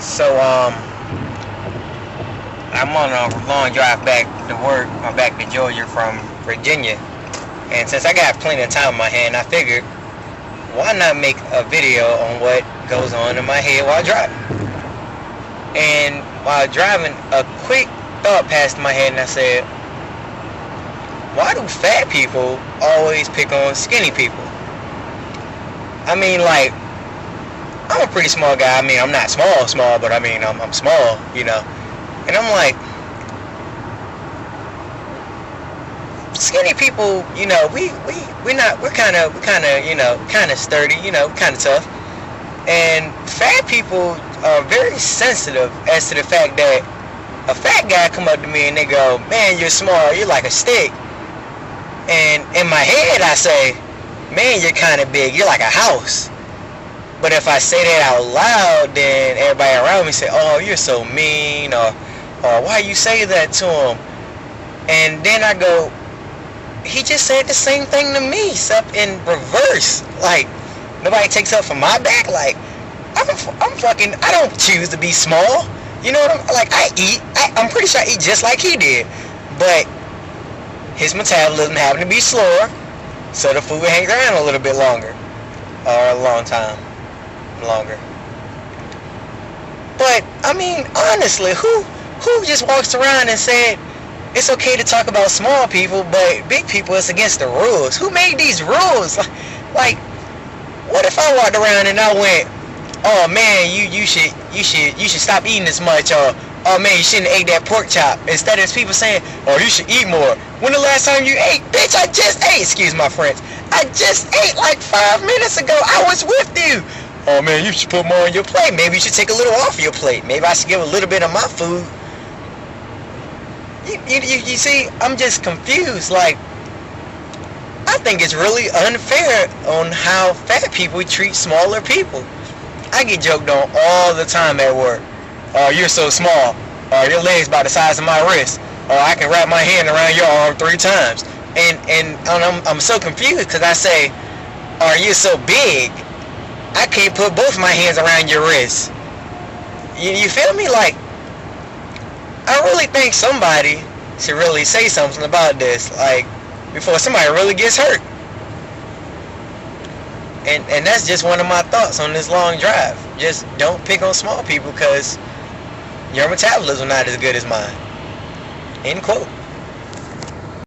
So, I'm on a long drive back to work. I'm back to Georgia from Virginia. And since I got plenty of time on my hand, I figured, why not make a video on what goes on in my head while driving? And while driving, a quick thought passed my head, and I said, why do fat people always pick on skinny people? I mean, like, I'm a pretty small guy. I mean, I'm not small, but I mean, I'm small, you know. And I'm like, skinny people, you know, we're kind of, you know, kind of sturdy, you know, kind of tough. And fat people are very sensitive as to the fact that a fat guy come up to me and they go, man, you're small, you're like a stick. And in my head, I say, man, you're kind of big, you're like a house. But if I say that out loud, then everybody around me say, oh, you're so mean, or why you say that to him? And then I go, he just said the same thing to me, except in reverse. Like, nobody takes up for my back. Like, I don't choose to be small. You know what I'm pretty sure I eat just like he did. But his metabolism happened to be slower, so the food would hang around a little bit longer, or a long time longer. But I mean, honestly, who just walks around and said it's okay to talk about small people, but big people, it's against the rules? Who made these rules? Like, what if I walked around and I went, oh man, you should stop eating this much, or oh man, you shouldn't have ate that pork chop, instead of people saying, oh, you should eat more. When the last time you ate? Bitch, I just ate. Excuse my French. I just ate like 5 minutes ago. I was with you. Oh man, you should put more on your plate. Maybe you should take a little off your plate. Maybe I should give a little bit of my food. You see, I'm just confused. Like, I think it's really unfair on how fat people treat smaller people. I get joked on all the time at work. Oh, you're so small. Or your leg's about the size of my wrist. Or I can wrap my hand around your arm 3 times. And I'm so confused because I say, oh, you're so big, I can't put both my hands around your wrist. You feel me? Like, I really think somebody should really say something about this, like, before somebody really gets hurt. And that's just one of my thoughts on this long drive. Just don't pick on small people because your metabolism not as good as mine. End quote.